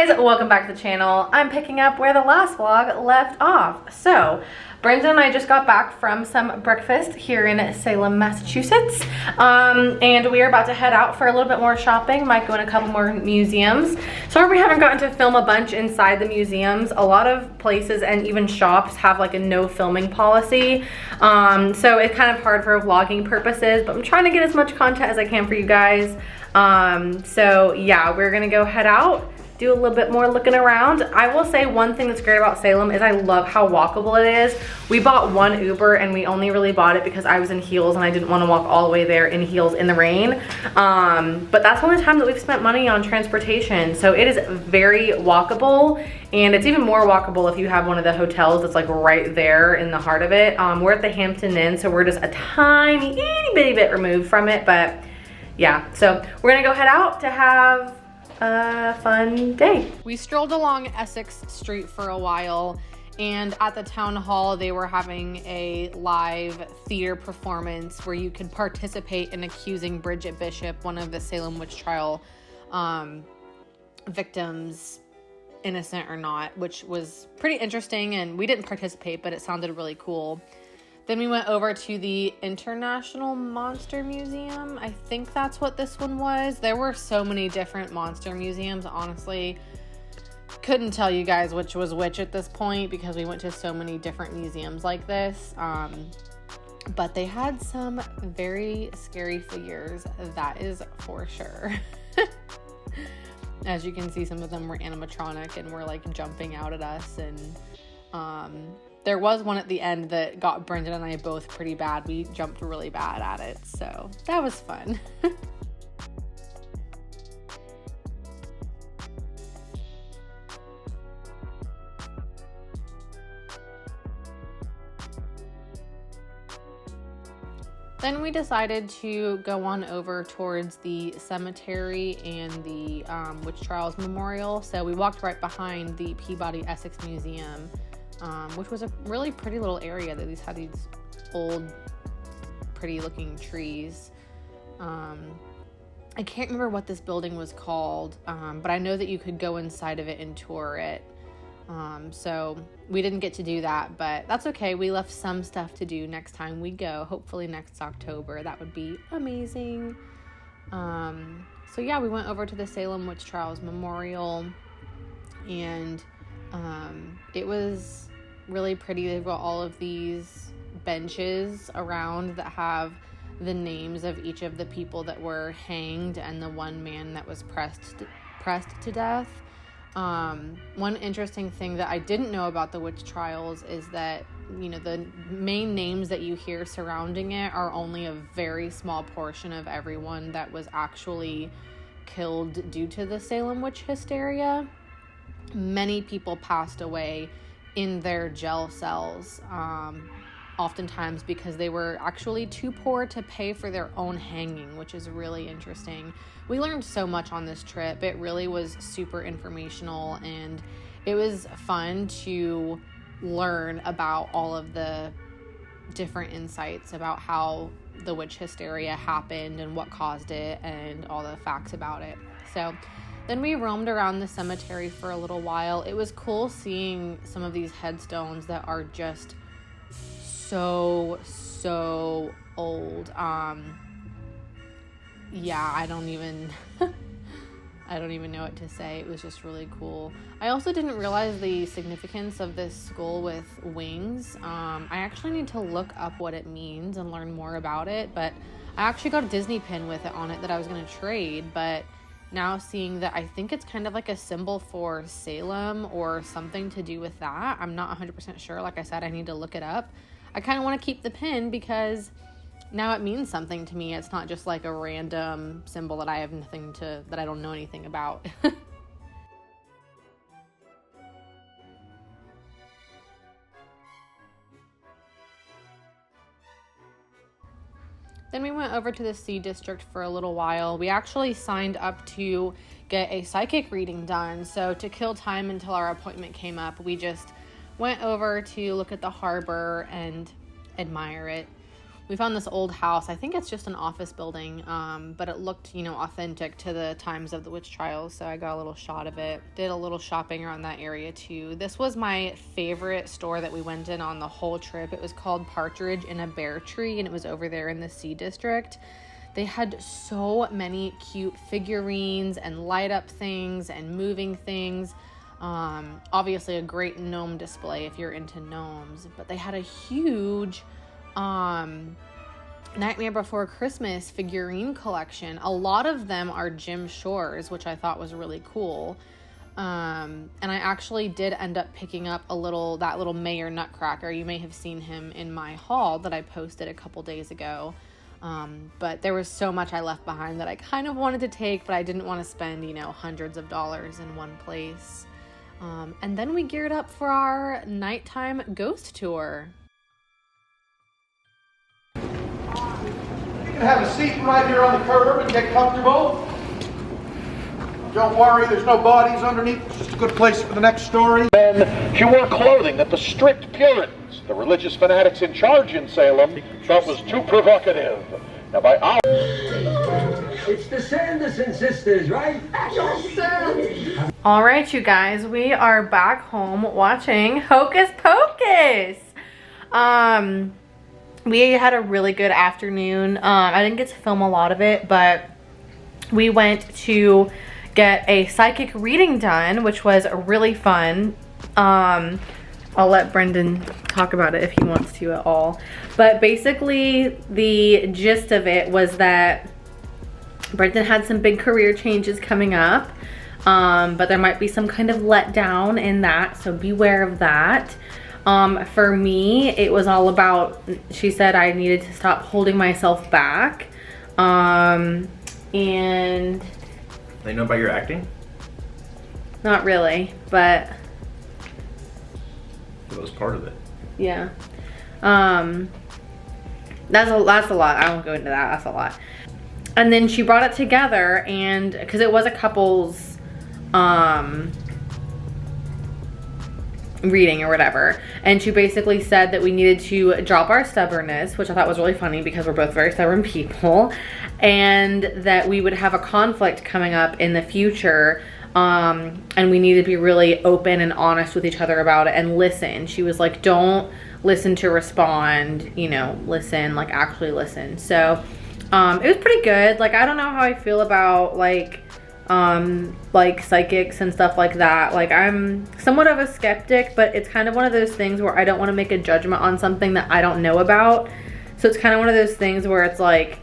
guys, welcome back to the channel. I'm picking up where the last vlog left off. So, Brenden and I just got back from some breakfast here in Salem, Massachusetts. And we are about to head out for a little bit more shopping. Might go in a couple more museums. Sorry we haven't gotten to film a bunch inside the museums. A lot of places and even shops have like a no filming policy. So it's kind of hard for vlogging purposes, but I'm trying to get as much content as I can for you guys. So yeah, we're gonna go head out, do a little bit more looking around. I will say one thing that's great about Salem is I love how walkable it is. We bought one Uber and we only really bought it because I was in heels and I didn't want to walk all the way there in heels in the rain. But that's the only time that we've spent money on transportation. So it is very walkable, and it's even more walkable if you have one of the hotels that's like right there in the heart of it. We're at the Hampton Inn, so we're just a tiny itty bitty bit removed from it, but yeah. So we're gonna go head out to have a fun day. We strolled along Essex Street for a while, and at the town hall they were having a live theater performance where you could participate in accusing Bridget Bishop, one of the Salem witch trial victims, innocent or not, which was pretty interesting, and we didn't participate, but it sounded really cool. Then we went over to the International Monster Museum. I think that's what this one was. There were so many different monster museums, honestly. Couldn't tell you guys which was which at this point because we went to so many different museums like this. But they had some very scary figures, that is for sure. As you can see, some of them were animatronic and were like jumping out at us, and there was one at the end that got Brenden and I both pretty bad. We jumped really bad at it, so that was fun. Then we decided to go on over towards the cemetery and the Witch Trials Memorial. So we walked right behind the Peabody Essex Museum, which was a really pretty little area. That these had these old, pretty looking trees. I can't remember what this building was called, but I know that you could go inside of it and tour it. So we didn't get to do that, but that's okay. We left some stuff to do next time we go, hopefully next October. That would be amazing. So yeah, we went over to the Salem Witch Trials Memorial, and it was really pretty. They've got all of these benches around that have the names of each of the people that were hanged and the one man that was pressed to death. One interesting thing that I didn't know about the witch trials is that, you know, the main names that you hear surrounding it are only a very small portion of everyone that was actually killed due to the Salem witch hysteria. Many people passed away in their jail cells, oftentimes because they were actually too poor to pay for their own hanging, which is really interesting. We learned so much on this trip. It really was super informational, and it was fun to learn about all of the different insights about how the witch hysteria happened and what caused it and all the facts about it. So then we roamed around the cemetery for a little while. It was cool seeing some of these headstones that are just so old. Yeah, I don't even know what to say. It was just really cool. I also didn't realize the significance of this skull with wings. I actually need to look up what it means and learn more about it, but I actually got a Disney pin with it on it that I was going to trade, but now seeing that, I think it's kind of like a symbol for Salem or something to do with that. I'm not 100% sure. Like I said, I need to look it up. I kind of want to keep the pin because now it means something to me. It's not just like a random symbol that I don't know anything about. Then we went over to the C District for a little while. We actually signed up to get a psychic reading done. So to kill time until our appointment came up, we just went over to look at the harbor and admire it. We found this old house. I think it's just an office building, but it looked, you know, authentic to the times of the witch trials, so I got a little shot of it. Did a little shopping around that area too. This was my favorite store that we went in on the whole trip. It was called Partridge in a Bear Tree, and it was over there in the C District. They had so many cute figurines and light up things and moving things. Obviously a great gnome display if you're into gnomes, but they had a huge Nightmare Before Christmas figurine collection. A lot of them are Jim Shore's, which I thought was really cool. And I actually did end up picking up that little Mayor Nutcracker. You may have seen him in my haul that I posted a couple days ago. But there was so much I left behind that I kind of wanted to take, but I didn't want to spend, you know, hundreds of dollars in one place. And then we geared up for our nighttime ghost tour. You can have a seat right here on the curb and get comfortable. Don't worry, there's no bodies underneath. It's just a good place for the next story. Men, she wore clothing that the strict Puritans, the religious fanatics in charge in Salem, thought was too provocative. Now by our... It's the Sanderson sisters, right? All right, you guys, we are back home watching Hocus Pocus. We had a really good afternoon. I didn't get to film a lot of it, but we went to get a psychic reading done, which was really fun. I'll let Brenden talk about it if he wants to at all. But basically, the gist of it was that Brenden had some big career changes coming up, but there might be some kind of letdown in that, so beware of that. For me, it was all about, she said I needed to stop holding myself back. And They know about your acting? not really, but It was part of it. yeah. That's a lot. I won't go into that. That's a lot. And then she brought it together, and because it was a couple's reading or whatever, and she basically said that we needed to drop our stubbornness, which I thought was really funny because we're both very stubborn people, and that we would have a conflict coming up in the future, and we needed to be really open and honest with each other about it and listen. She was like, don't listen to respond, you know, listen, like actually listen. So it was pretty good. Like, I don't know how I feel about like psychics and stuff like that. Like, I'm somewhat of a skeptic, but it's kind of one of those things where I don't want to make a judgment on something that I don't know about. So it's kind of one of those things where it's like,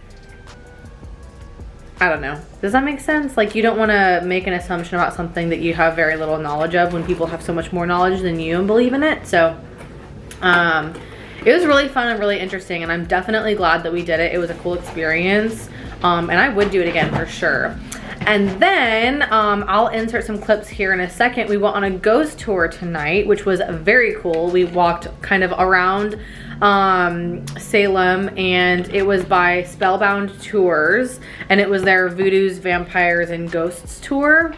I don't know. Does that make sense? Like, you don't want to make an assumption about something that you have very little knowledge of when people have so much more knowledge than you and believe in it. So it was really fun and really interesting, and I'm definitely glad that we did it. It was a cool experience, and I would do it again for sure. And then I'll insert some clips here in a second. We went on a ghost tour tonight, which was very cool. We walked kind of around Salem, and it was by Spellbound Tours, and it was their Voodoo's, Vampires, and Ghosts tour.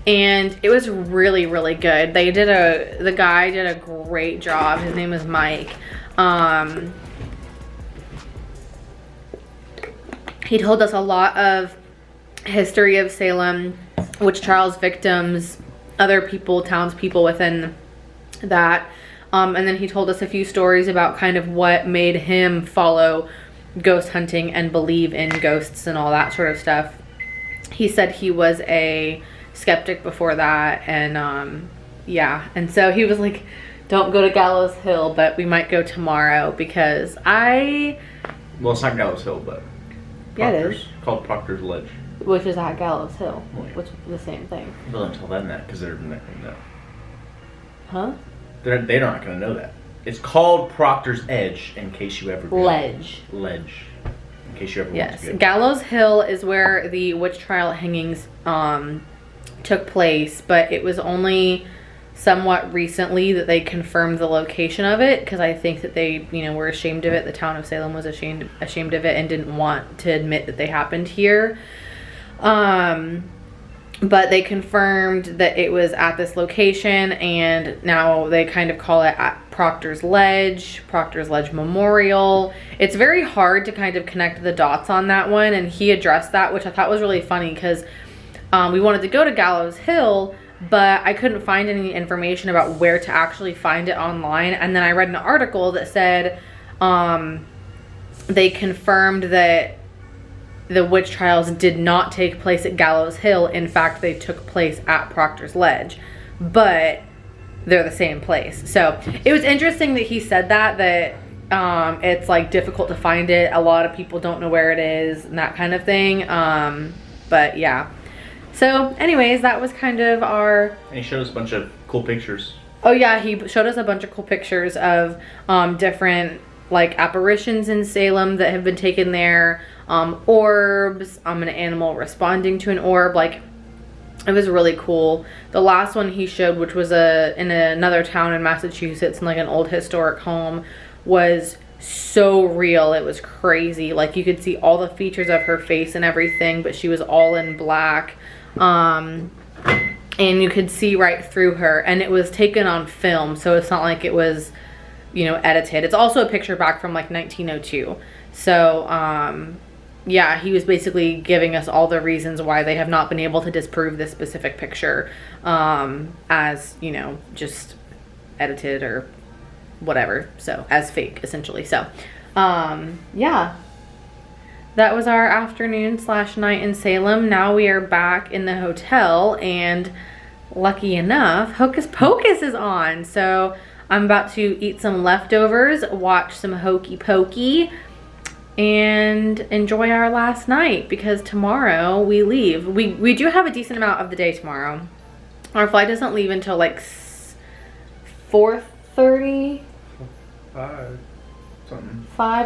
And it was really, really good. The guy did a great job. His name is Mike. He told us a lot of history of Salem, witch trials victims, other people, townspeople within that. And then he told us a few stories about kind of what made him follow ghost hunting and believe in ghosts and all that sort of stuff. He said he was a skeptic before that, and yeah, and so he was like, don't go to Gallows Hill, but we might go tomorrow because Well, it's not Gallows Hill, but Yeah, it is. Called Proctor's Ledge. Which is at Gallows Hill, Oh, yeah. which is the same thing. Don't tell them that because they're not going to know. Huh? They're not going to know that. It's called Proctor's Edge in case you ever... Ledge. Ledge. In case you ever want Yes. to go. Gallows Hill is where the witch trial hangings took place, but it was only somewhat recently that they confirmed the location of it, because I think that they, you know, were ashamed of it. The town of Salem was ashamed of it and didn't want to admit that they happened here. but they confirmed that it was at this location, and now they kind of call it at Proctor's Ledge Memorial. It's very hard to kind of connect the dots on that one, and he addressed that, which I thought was really funny because we wanted to go to Gallows Hill, but I couldn't find any information about where to actually find it online. And then I read an article that said they confirmed that the witch trials did not take place at Gallows Hill. In fact, they took place at Proctor's Ledge, but they're the same place. So it was interesting that he said that it's like difficult to find it. A lot of people don't know where it is and that kind of thing. But yeah. So anyways, that was kind of our... And he showed us a bunch of cool pictures. Oh yeah, he showed us a bunch of cool pictures of different like apparitions in Salem that have been taken there. Orbs, an animal responding to an orb. Like, it was really cool. The last one he showed, which was in another town in Massachusetts, in like an old historic home, was so real. It was crazy. Like, you could see all the features of her face and everything, but she was all in black. And you could see right through her, and it was taken on film, so it's not like it was, you know, edited. It's also a picture back from like 1902. So yeah, he was basically giving us all the reasons why they have not been able to disprove this specific picture as, you know, just edited or whatever, so as fake essentially. So yeah, that was our afternoon / night in Salem. Now we are back in the hotel, and lucky enough, Hocus Pocus is on. So I'm about to eat some leftovers, watch some Hokey Pokey, and enjoy our last night, because tomorrow we leave. We do have a decent amount of the day tomorrow. Our flight doesn't leave until like 4:30. 5.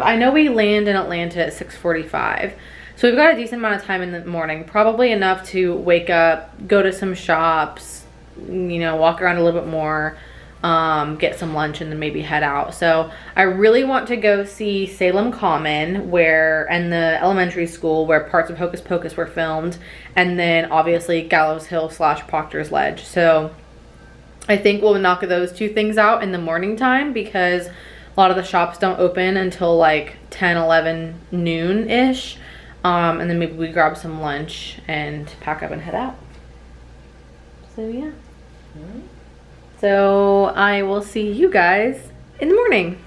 I know we land in Atlanta at 6:45. So we've got a decent amount of time in the morning, probably enough to wake up, go to some shops, you know, walk around a little bit more, get some lunch, and then maybe head out. So I really want to go see Salem Common and the elementary school where parts of Hocus Pocus were filmed, and then obviously Gallows Hill / Proctor's Ledge. So I think we'll knock those two things out in the morning time, because a lot of the shops don't open until like 10, 11, noon-ish. And then maybe we grab some lunch and pack up and head out. So yeah. So I will see you guys in the morning.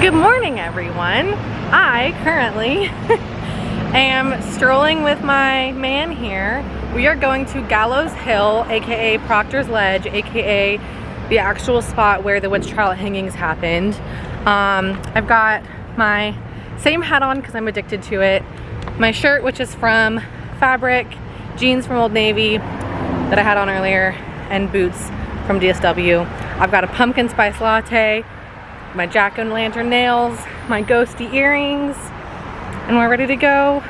Good morning, everyone. I currently am strolling with my man here. We are going to Gallows Hill, aka Proctor's Ledge, aka the actual spot where the witch trial hangings happened. I've got my same hat on because I'm addicted to it, my shirt, which is from Fabric, jeans from Old Navy that I had on earlier, and boots from DSW. I've got a pumpkin spice latte, my jack-o'-lantern nails, my ghosty earrings, and we're ready to go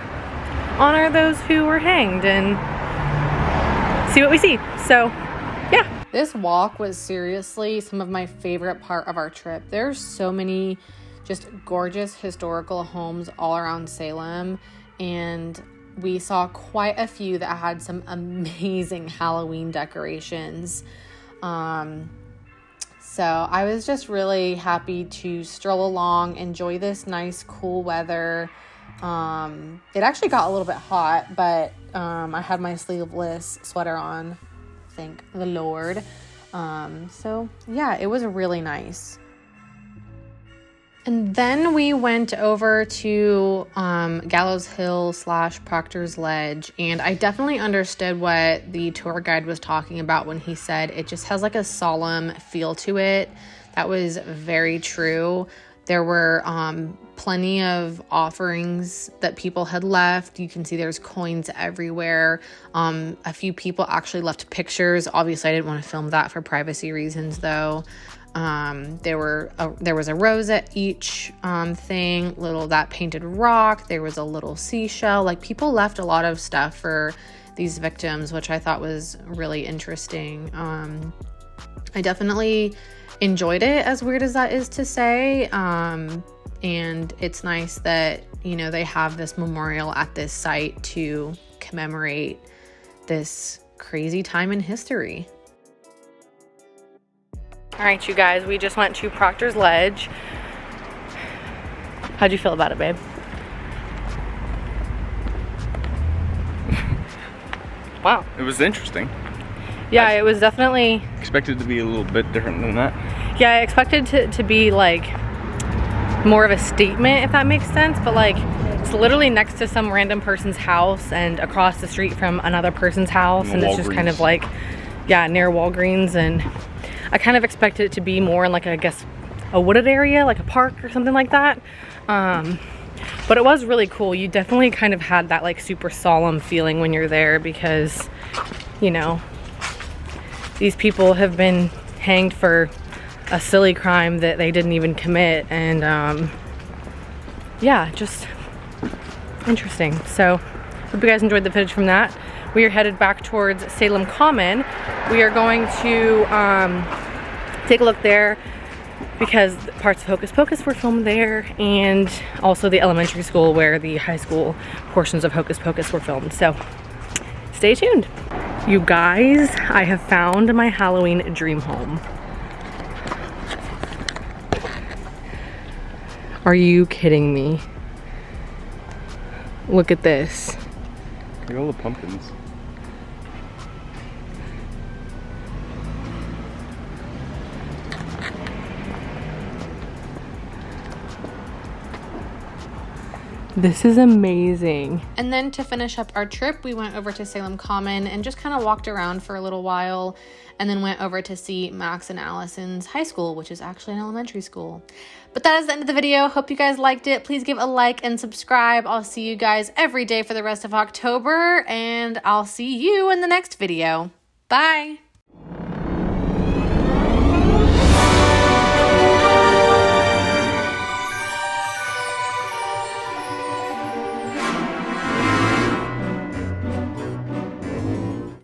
honor those who were hanged and see what we see. So yeah. This walk was seriously some of my favorite part of our trip. There's so many just gorgeous historical homes all around Salem, and we saw quite a few that had some amazing Halloween decorations. So I was just really happy to stroll along, enjoy this nice cool weather. It actually got a little bit hot, but I had my sleeveless sweater on, thank the Lord. So yeah, it was really nice. And then we went over to Gallows Hill / Proctor's Ledge, and I definitely understood what the tour guide was talking about when he said it just has like a solemn feel to it. That was very true. There were plenty of offerings that people had left. You can see there's coins everywhere. A few people actually left pictures. Obviously, I didn't want to film that for privacy reasons, though. There was a rose at each thing, that painted rock. There was a little seashell. Like, people left a lot of stuff for these victims, which I thought was really interesting. I definitely enjoyed it, as weird as that is to say. And it's nice that, you know, they have this memorial at this site to commemorate this crazy time in history. All right, you guys, we just went to Proctor's Ledge. How'd you feel about it, babe? Wow. It was interesting. Yeah, it was definitely... Expected to be a little bit different than that. Yeah, I expected to be like more of a statement, if that makes sense, but like it's literally next to some random person's house and across the street from another person's house, and it's just kind of like, yeah, near Walgreens. And I kind of expected it to be more in like, I guess, a wooded area, like a park or something like that. But it was really cool. You definitely kind of had that like super solemn feeling when you're there because, you know, these people have been hanged for a silly crime that they didn't even commit. And yeah, just interesting. So hope you guys enjoyed the footage from that. We are headed back towards Salem Common. We are going to take a look there because parts of Hocus Pocus were filmed there, and also the elementary school where the high school portions of Hocus Pocus were filmed. So stay tuned. You guys, I have found my Halloween dream home. Are you kidding me? Look at this. Look at all the pumpkins. This is amazing. And then to finish up our trip, we went over to Salem Common and just kind of walked around for a little while, and then went over to see Max and Allison's high school, which is actually an elementary school. But that is the end of the video. Hope you guys liked it. Please give a like and subscribe. I'll see you guys every day for the rest of October, and I'll see you in the next video. Bye.